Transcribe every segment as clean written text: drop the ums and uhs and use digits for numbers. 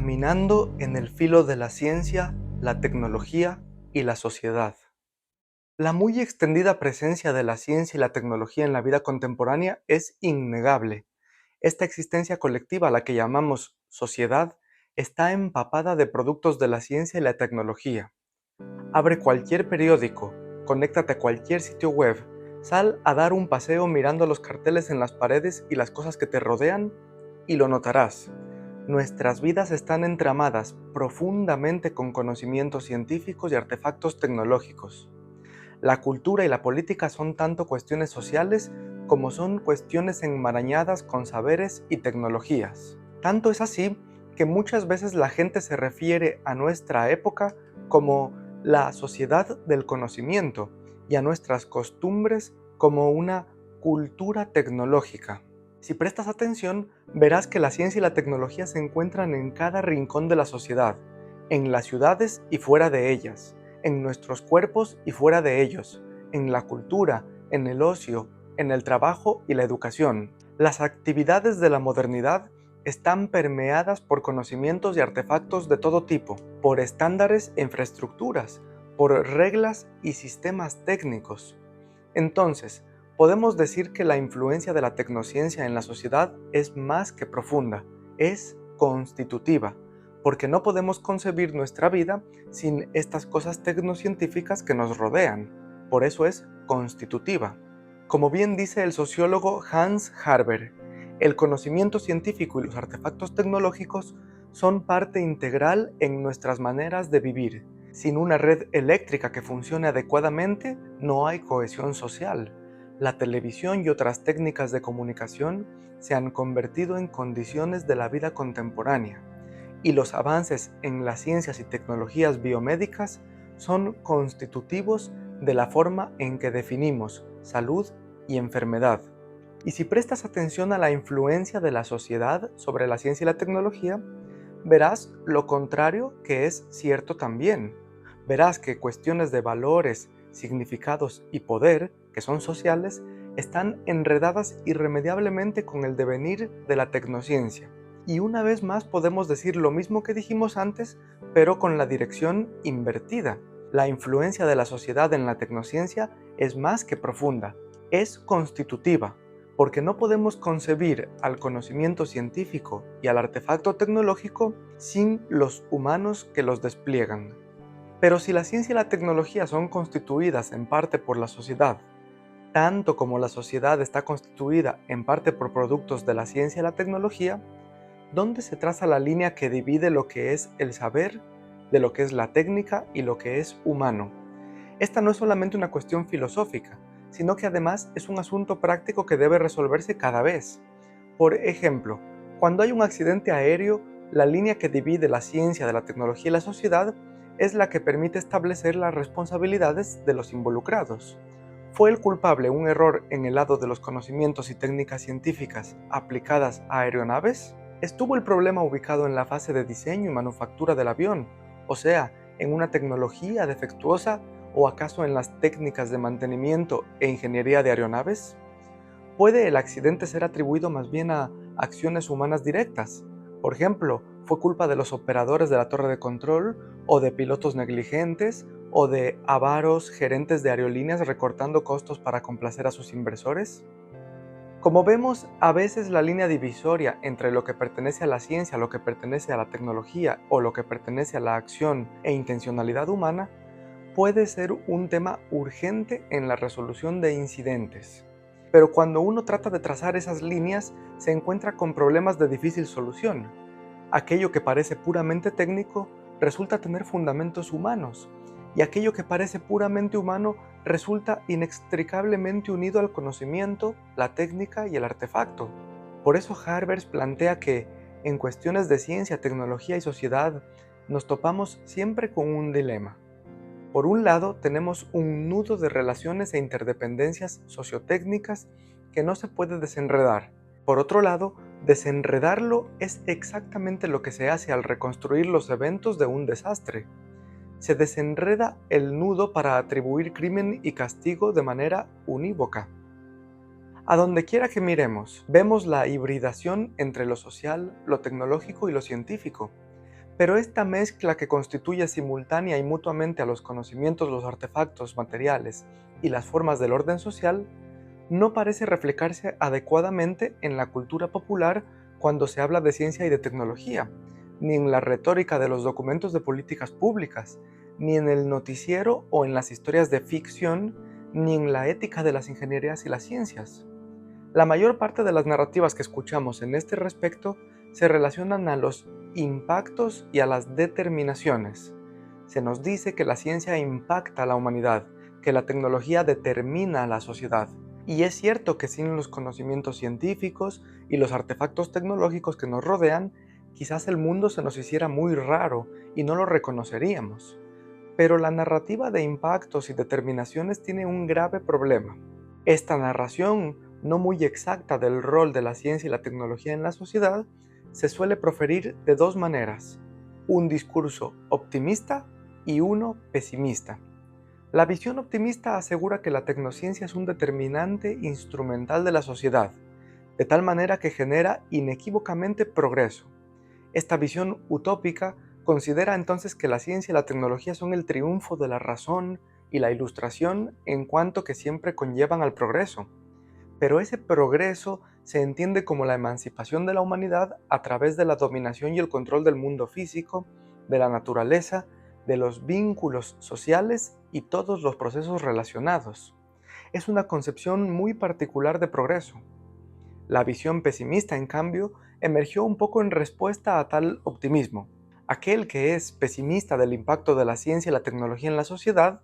Caminando en el filo de la ciencia, la tecnología y la sociedad. La muy extendida presencia de la ciencia y la tecnología en la vida contemporánea es innegable. Esta existencia colectiva a la que llamamos sociedad está empapada de productos de la ciencia y la tecnología. Abre cualquier periódico, conéctate a cualquier sitio web, sal a dar un paseo mirando los carteles en las paredes y las cosas que te rodean y lo notarás. Nuestras vidas están entramadas profundamente con conocimientos científicos y artefactos tecnológicos. La cultura y la política son tanto cuestiones sociales como son cuestiones enmarañadas con saberes y tecnologías. Tanto es así que muchas veces la gente se refiere a nuestra época como la sociedad del conocimiento y a nuestras costumbres como una cultura tecnológica. Si prestas atención, verás que la ciencia y la tecnología se encuentran en cada rincón de la sociedad, en las ciudades y fuera de ellas, en nuestros cuerpos y fuera de ellos, en la cultura, en el ocio, en el trabajo y la educación. Las actividades de la modernidad están permeadas por conocimientos y artefactos de todo tipo, por estándares e infraestructuras, por reglas y sistemas técnicos. Entonces, podemos decir que la influencia de la tecnociencia en la sociedad es más que profunda, es constitutiva, porque no podemos concebir nuestra vida sin estas cosas tecnocientíficas que nos rodean. Por eso es constitutiva. Como bien dice el sociólogo Hans Harber, el conocimiento científico y los artefactos tecnológicos son parte integral en nuestras maneras de vivir. Sin una red eléctrica que funcione adecuadamente, no hay cohesión social. La televisión y otras técnicas de comunicación se han convertido en condiciones de la vida contemporánea, y los avances en las ciencias y tecnologías biomédicas son constitutivos de la forma en que definimos salud y enfermedad. Y si prestas atención a la influencia de la sociedad sobre la ciencia y la tecnología, verás lo contrario que es cierto también. Verás que cuestiones de valores, significados y poder, que son sociales, están enredadas irremediablemente con el devenir de la tecnociencia. Y una vez más podemos decir lo mismo que dijimos antes, pero con la dirección invertida. La influencia de la sociedad en la tecnociencia es más que profunda, es constitutiva, porque no podemos concebir al conocimiento científico y al artefacto tecnológico sin los humanos que los despliegan. Pero si la ciencia y la tecnología son constituidas en parte por la sociedad, tanto como la sociedad está constituida en parte por productos de la ciencia y la tecnología, ¿dónde se traza la línea que divide lo que es el saber de lo que es la técnica y lo que es humano? Esta no es solamente una cuestión filosófica, sino que además es un asunto práctico que debe resolverse cada vez. Por ejemplo, cuando hay un accidente aéreo, la línea que divide la ciencia de la tecnología y la sociedad es la que permite establecer las responsabilidades de los involucrados. ¿Fue el culpable un error en el lado de los conocimientos y técnicas científicas aplicadas a aeronaves? ¿Estuvo el problema ubicado en la fase de diseño y manufactura del avión, o sea, en una tecnología defectuosa, o acaso en las técnicas de mantenimiento e ingeniería de aeronaves? ¿Puede el accidente ser atribuido más bien a acciones humanas directas? Por ejemplo, ¿fue culpa de los operadores de la torre de control, o de pilotos negligentes, o de avaros gerentes de aerolíneas recortando costos para complacer a sus inversores? Como vemos, a veces la línea divisoria entre lo que pertenece a la ciencia, lo que pertenece a la tecnología o lo que pertenece a la acción e intencionalidad humana puede ser un tema urgente en la resolución de incidentes. Pero cuando uno trata de trazar esas líneas, se encuentra con problemas de difícil solución. Aquello que parece puramente técnico resulta tener fundamentos humanos, y aquello que parece puramente humano resulta inextricablemente unido al conocimiento, la técnica y el artefacto. Por eso Harbers plantea que, en cuestiones de ciencia, tecnología y sociedad, nos topamos siempre con un dilema. Por un lado, tenemos un nudo de relaciones e interdependencias sociotécnicas que no se puede desenredar. Por otro lado, desenredarlo es exactamente lo que se hace al reconstruir los eventos de un desastre. Se desenreda el nudo para atribuir crimen y castigo de manera unívoca. A donde quiera que miremos, vemos la hibridación entre lo social, lo tecnológico y lo científico. Pero esta mezcla que constituye simultánea y mutuamente a los conocimientos, los artefactos materiales y las formas del orden social, no parece reflejarse adecuadamente en la cultura popular cuando se habla de ciencia y de tecnología, ni en la retórica de los documentos de políticas públicas, ni en el noticiero o en las historias de ficción, ni en la ética de las ingenierías y las ciencias. La mayor parte de las narrativas que escuchamos en este respecto se relacionan a los impactos y a las determinaciones. Se nos dice que la ciencia impacta a la humanidad, que la tecnología determina a la sociedad. Y es cierto que sin los conocimientos científicos y los artefactos tecnológicos que nos rodean, quizás el mundo se nos hiciera muy raro y no lo reconoceríamos. Pero la narrativa de impactos y determinaciones tiene un grave problema. Esta narración, no muy exacta del rol de la ciencia y la tecnología en la sociedad, se suele proferir de dos maneras: un discurso optimista y uno pesimista. La visión optimista asegura que la tecnociencia es un determinante instrumental de la sociedad, de tal manera que genera inequívocamente progreso. Esta visión utópica considera entonces que la ciencia y la tecnología son el triunfo de la razón y la ilustración en cuanto que siempre conllevan al progreso. Pero ese progreso se entiende como la emancipación de la humanidad a través de la dominación y el control del mundo físico, de la naturaleza, de los vínculos sociales y todos los procesos relacionados. Es una concepción muy particular de progreso. La visión pesimista, en cambio, emergió un poco en respuesta a tal optimismo. Aquel que es pesimista del impacto de la ciencia y la tecnología en la sociedad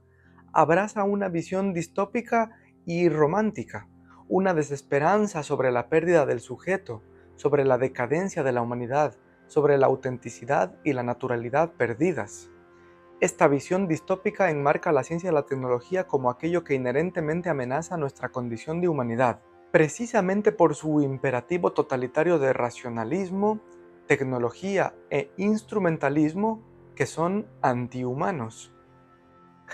abraza una visión distópica y romántica, una desesperanza sobre la pérdida del sujeto, sobre la decadencia de la humanidad, sobre la autenticidad y la naturalidad perdidas. Esta visión distópica enmarca la ciencia y la tecnología como aquello que inherentemente amenaza nuestra condición de humanidad, precisamente por su imperativo totalitario de racionalismo, tecnología e instrumentalismo que son antihumanos.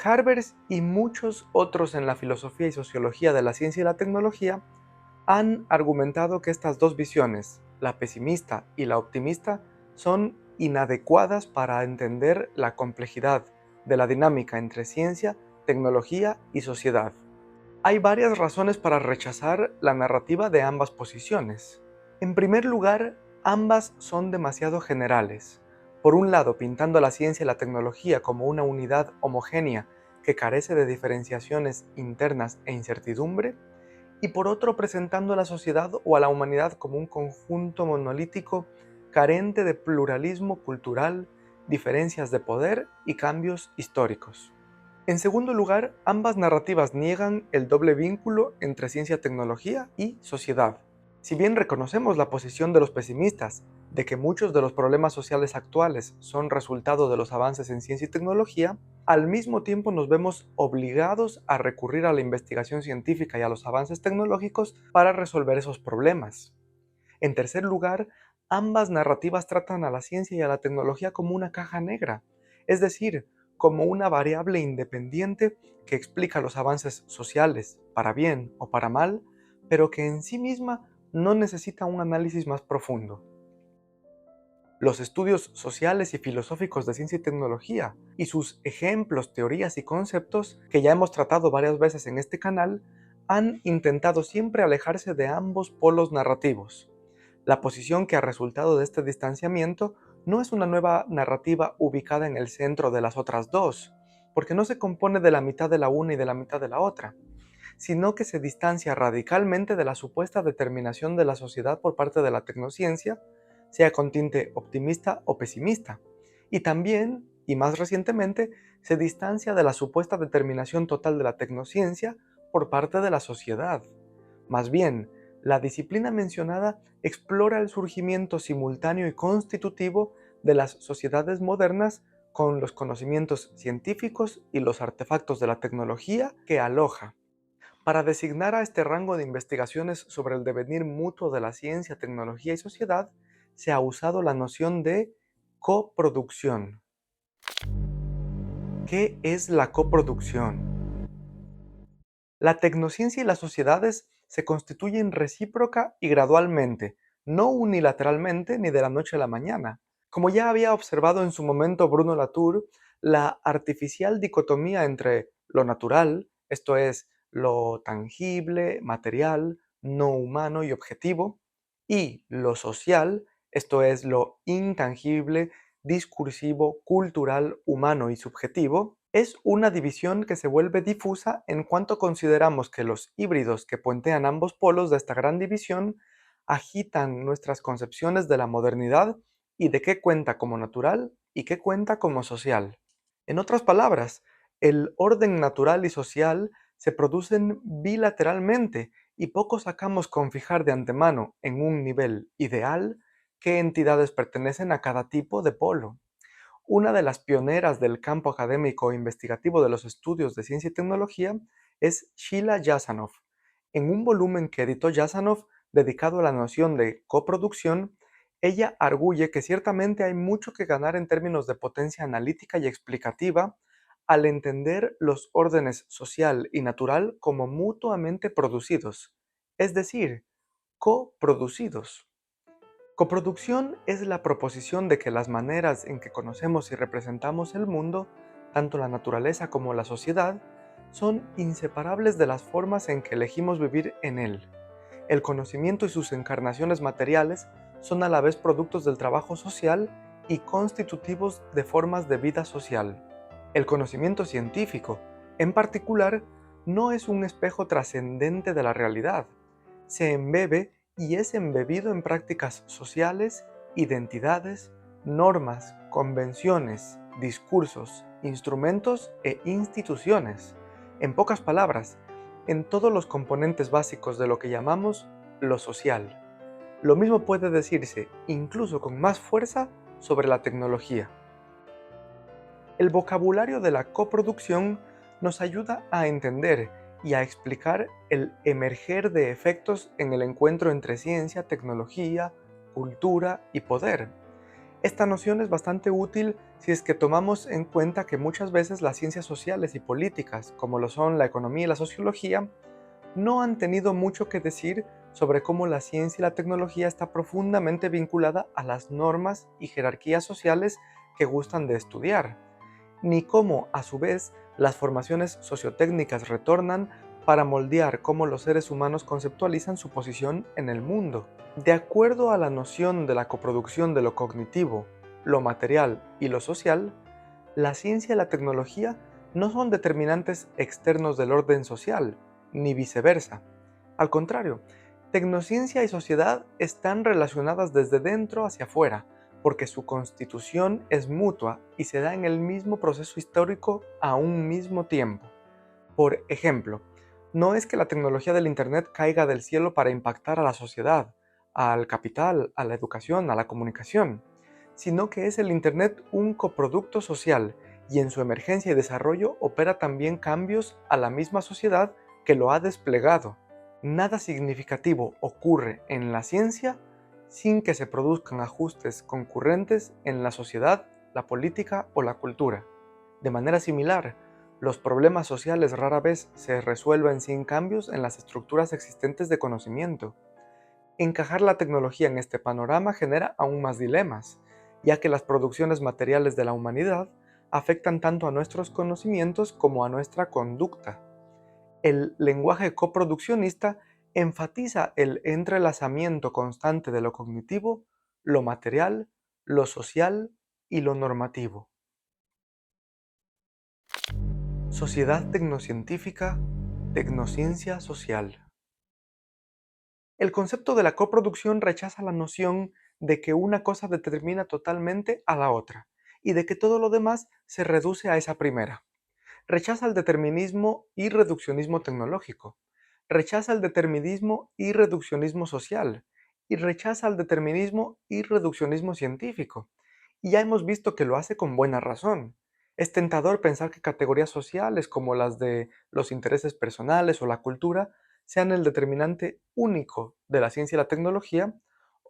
Harbers y muchos otros en la filosofía y sociología de la ciencia y la tecnología han argumentado que estas dos visiones, la pesimista y la optimista, son inadecuadas para entender la complejidad de la dinámica entre ciencia, tecnología y sociedad. Hay varias razones para rechazar la narrativa de ambas posiciones. En primer lugar, ambas son demasiado generales. Por un lado, pintando la ciencia y la tecnología como una unidad homogénea que carece de diferenciaciones internas e incertidumbre, y por otro presentando a la sociedad o a la humanidad como un conjunto monolítico carente de pluralismo cultural, diferencias de poder y cambios históricos. En segundo lugar, ambas narrativas niegan el doble vínculo entre ciencia-tecnología y sociedad. Si bien reconocemos la posición de los pesimistas de que muchos de los problemas sociales actuales son resultado de los avances en ciencia y tecnología, al mismo tiempo nos vemos obligados a recurrir a la investigación científica y a los avances tecnológicos para resolver esos problemas. En tercer lugar, ambas narrativas tratan a la ciencia y a la tecnología como una caja negra, es decir, como una variable independiente que explica los avances sociales, para bien o para mal, pero que en sí misma no necesita un análisis más profundo. Los estudios sociales y filosóficos de ciencia y tecnología y sus ejemplos, teorías y conceptos que ya hemos tratado varias veces en este canal han intentado siempre alejarse de ambos polos narrativos. La posición que ha resultado de este distanciamiento no es una nueva narrativa ubicada en el centro de las otras dos, porque no se compone de la mitad de la una y de la mitad de la otra, sino que se distancia radicalmente de la supuesta determinación de la sociedad por parte de la tecnociencia, sea con tinte optimista o pesimista, y también, y más recientemente, se distancia de la supuesta determinación total de la tecnociencia por parte de la sociedad. Más bien, la disciplina mencionada explora el surgimiento simultáneo y constitutivo de las sociedades modernas con los conocimientos científicos y los artefactos de la tecnología que aloja. Para designar a este rango de investigaciones sobre el devenir mutuo de la ciencia, tecnología y sociedad, se ha usado la noción de coproducción. ¿Qué es la coproducción? La tecnociencia y las sociedades se constituyen recíproca y gradualmente, no unilateralmente ni de la noche a la mañana. Como ya había observado en su momento Bruno Latour, la artificial dicotomía entre lo natural, esto es, lo tangible, material, no humano y objetivo, y lo social, esto es, lo intangible, discursivo, cultural, humano y subjetivo, es una división que se vuelve difusa en cuanto consideramos que los híbridos que puentean ambos polos de esta gran división agitan nuestras concepciones de la modernidad y de qué cuenta como natural y qué cuenta como social. En otras palabras, el orden natural y social se producen bilateralmente y poco sacamos con fijar de antemano en un nivel ideal qué entidades pertenecen a cada tipo de polo. Una de las pioneras del campo académico e investigativo de los estudios de ciencia y tecnología es Sheila Jasanoff. En un volumen que editó Jasanoff dedicado a la noción de coproducción, ella arguye que ciertamente hay mucho que ganar en términos de potencia analítica y explicativa al entender los órdenes social y natural como mutuamente producidos, es decir, coproducidos. Coproducción es la proposición de que las maneras en que conocemos y representamos el mundo, tanto la naturaleza como la sociedad, son inseparables de las formas en que elegimos vivir en él. El conocimiento y sus encarnaciones materiales son a la vez productos del trabajo social y constitutivos de formas de vida social. El conocimiento científico, en particular, no es un espejo trascendente de la realidad. Se embebe y es embebido en prácticas sociales, identidades, normas, convenciones, discursos, instrumentos e instituciones. En pocas palabras, en todos los componentes básicos de lo que llamamos lo social. Lo mismo puede decirse, incluso con más fuerza, sobre la tecnología. El vocabulario de la coproducción nos ayuda a entender y a explicar el emerger de efectos en el encuentro entre ciencia, tecnología, cultura y poder. Esta noción es bastante útil si es que tomamos en cuenta que muchas veces las ciencias sociales y políticas, como lo son la economía y la sociología, no han tenido mucho que decir sobre cómo la ciencia y la tecnología está profundamente vinculada a las normas y jerarquías sociales que gustan de estudiar, ni cómo, a su vez, las formaciones sociotécnicas retornan para moldear cómo los seres humanos conceptualizan su posición en el mundo. De acuerdo a la noción de la coproducción de lo cognitivo, lo material y lo social, la ciencia y la tecnología no son determinantes externos del orden social, ni viceversa. Al contrario, tecnociencia y sociedad están relacionadas desde dentro hacia afuera, porque su constitución es mutua y se da en el mismo proceso histórico a un mismo tiempo. Por ejemplo, no es que la tecnología del Internet caiga del cielo para impactar a la sociedad, al capital, a la educación, a la comunicación, sino que es el Internet un coproducto social y en su emergencia y desarrollo opera también cambios a la misma sociedad que lo ha desplegado. Nada significativo ocurre en la ciencia sin que se produzcan ajustes concurrentes en la sociedad, la política o la cultura. De manera similar, los problemas sociales rara vez se resuelven sin cambios en las estructuras existentes de conocimiento. Encajar la tecnología en este panorama genera aún más dilemas, ya que las producciones materiales de la humanidad afectan tanto a nuestros conocimientos como a nuestra conducta. El lenguaje coproduccionista enfatiza el entrelazamiento constante de lo cognitivo, lo material, lo social y lo normativo. Sociedad tecnocientífica, tecnociencia social. El concepto de la coproducción rechaza la noción de que una cosa determina totalmente a la otra y de que todo lo demás se reduce a esa primera. Rechaza el determinismo y reduccionismo tecnológico, rechaza el determinismo y reduccionismo social, y rechaza el determinismo y reduccionismo científico. Y ya hemos visto que lo hace con buena razón. Es tentador pensar que categorías sociales como las de los intereses personales o la cultura sean el determinante único de la ciencia y la tecnología,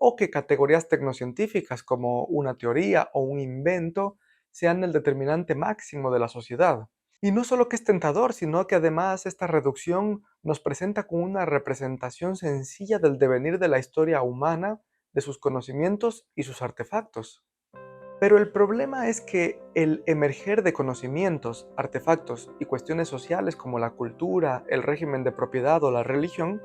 o que categorías tecnocientíficas como una teoría o un invento sean el determinante máximo de la sociedad. Y no solo que es tentador, sino que además esta reducción nos presenta como una representación sencilla del devenir de la historia humana, de sus conocimientos y sus artefactos. Pero el problema es que el emerger de conocimientos, artefactos y cuestiones sociales como la cultura, el régimen de propiedad o la religión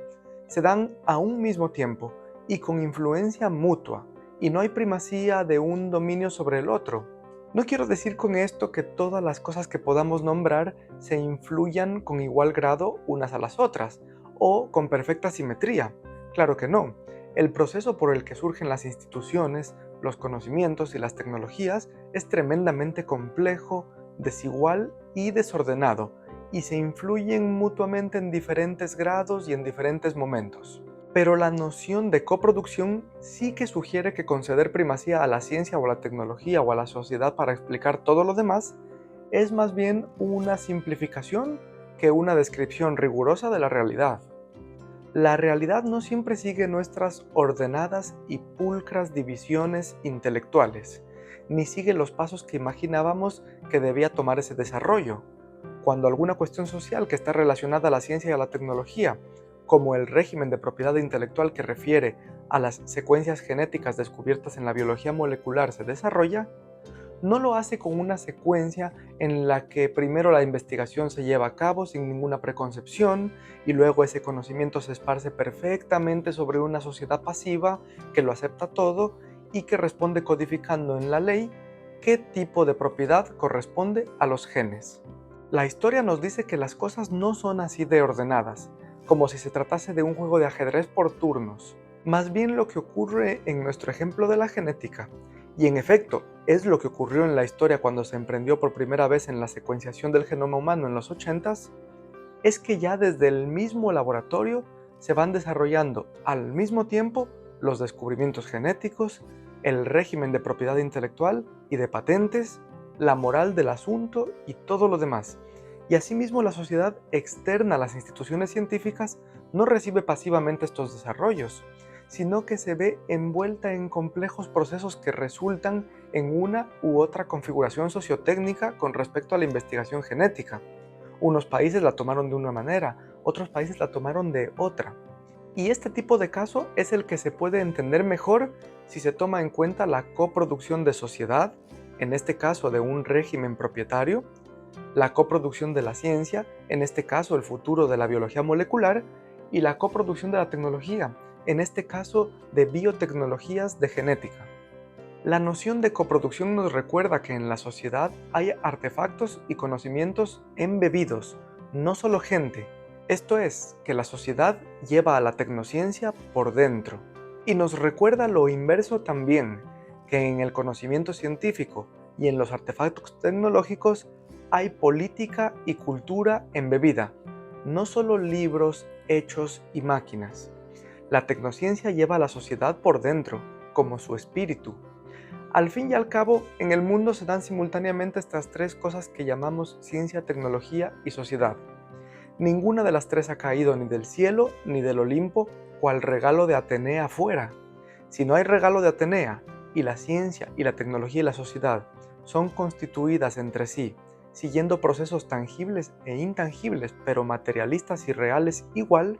se dan a un mismo tiempo y con influencia mutua, y no hay primacía de un dominio sobre el otro. No quiero decir con esto que todas las cosas que podamos nombrar se influyan con igual grado unas a las otras, o con perfecta simetría. Claro que no. El proceso por el que surgen las instituciones, los conocimientos y las tecnologías es tremendamente complejo, desigual y desordenado, y se influyen mutuamente en diferentes grados y en diferentes momentos. Pero la noción de coproducción sí que sugiere que conceder primacía a la ciencia o a la tecnología o a la sociedad para explicar todo lo demás es más bien una simplificación que una descripción rigurosa de la realidad. La realidad no siempre sigue nuestras ordenadas y pulcras divisiones intelectuales, ni sigue los pasos que imaginábamos que debía tomar ese desarrollo. Cuando alguna cuestión social que está relacionada a la ciencia y a la tecnología, como el régimen de propiedad intelectual que refiere a las secuencias genéticas descubiertas en la biología molecular, se desarrolla, no lo hace con una secuencia en la que primero la investigación se lleva a cabo sin ninguna preconcepción y luego ese conocimiento se esparce perfectamente sobre una sociedad pasiva que lo acepta todo y que responde codificando en la ley qué tipo de propiedad corresponde a los genes. La historia nos dice que las cosas no son así de ordenadas, como si se tratase de un juego de ajedrez por turnos. Más bien lo que ocurre en nuestro ejemplo de la genética, y en efecto, es lo que ocurrió en la historia cuando se emprendió por primera vez en la secuenciación del genoma humano en los 80s, es que ya desde el mismo laboratorio se van desarrollando al mismo tiempo los descubrimientos genéticos, el régimen de propiedad intelectual y de patentes, la moral del asunto y todo lo demás. Y asimismo la sociedad externa a las instituciones científicas no recibe pasivamente estos desarrollos, sino que se ve envuelta en complejos procesos que resultan en una u otra configuración sociotécnica con respecto a la investigación genética. Unos países la tomaron de una manera, otros países la tomaron de otra. Y este tipo de caso es el que se puede entender mejor si se toma en cuenta la coproducción de sociedad, en este caso de un régimen propietario, la coproducción de la ciencia, en este caso el futuro de la biología molecular, y la coproducción de la tecnología, en este caso de biotecnologías de genética. La noción de coproducción nos recuerda que en la sociedad hay artefactos y conocimientos embebidos, no solo gente. Esto es, que la sociedad lleva a la tecnociencia por dentro. Y nos recuerda lo inverso también, que en el conocimiento científico y en los artefactos tecnológicos hay política y cultura embebida, no solo libros, hechos y máquinas. La tecnociencia lleva a la sociedad por dentro, como su espíritu. Al fin y al cabo, en el mundo se dan simultáneamente estas tres cosas que llamamos ciencia, tecnología y sociedad. Ninguna de las tres ha caído ni del cielo ni del Olimpo, cual regalo de Atenea fuera. Si no hay regalo de Atenea, y la ciencia y la tecnología y la sociedad son constituidas entre sí, siguiendo procesos tangibles e intangibles, pero materialistas y reales igual,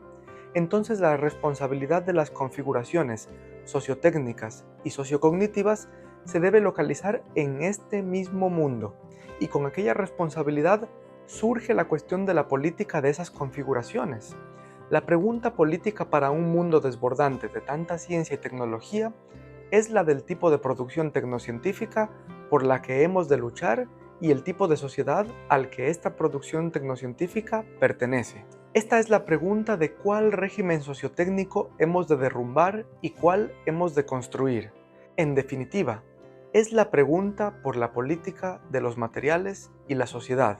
entonces la responsabilidad de las configuraciones sociotécnicas y sociocognitivas se debe localizar en este mismo mundo, y con aquella responsabilidad surge la cuestión de la política de esas configuraciones. La pregunta política para un mundo desbordante de tanta ciencia y tecnología es la del tipo de producción tecnocientífica por la que hemos de luchar y el tipo de sociedad al que esta producción tecnocientífica pertenece. Esta es la pregunta de cuál régimen sociotécnico hemos de derrumbar y cuál hemos de construir. En definitiva, es la pregunta por la política de los materiales y la sociedad,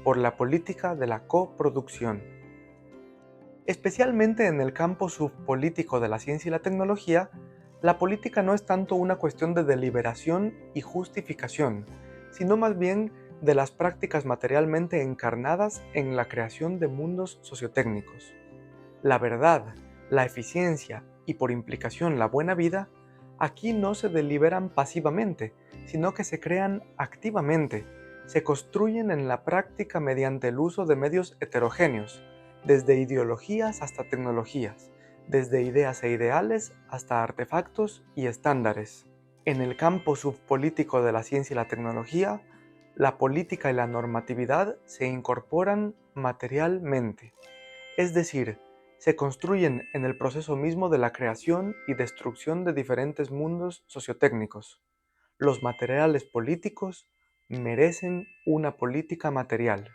por la política de la coproducción. Especialmente en el campo subpolítico de la ciencia y la tecnología, la política no es tanto una cuestión de deliberación y justificación, sino más bien de las prácticas materialmente encarnadas en la creación de mundos sociotécnicos. La verdad, la eficiencia y por implicación la buena vida, aquí no se deliberan pasivamente, sino que se crean activamente, se construyen en la práctica mediante el uso de medios heterogéneos, desde ideologías hasta tecnologías, desde ideas e ideales hasta artefactos y estándares. En el campo subpolítico de la ciencia y la tecnología, la política y la normatividad se incorporan materialmente, es decir, se construyen en el proceso mismo de la creación y destrucción de diferentes mundos sociotécnicos. Los materiales políticos merecen una política material.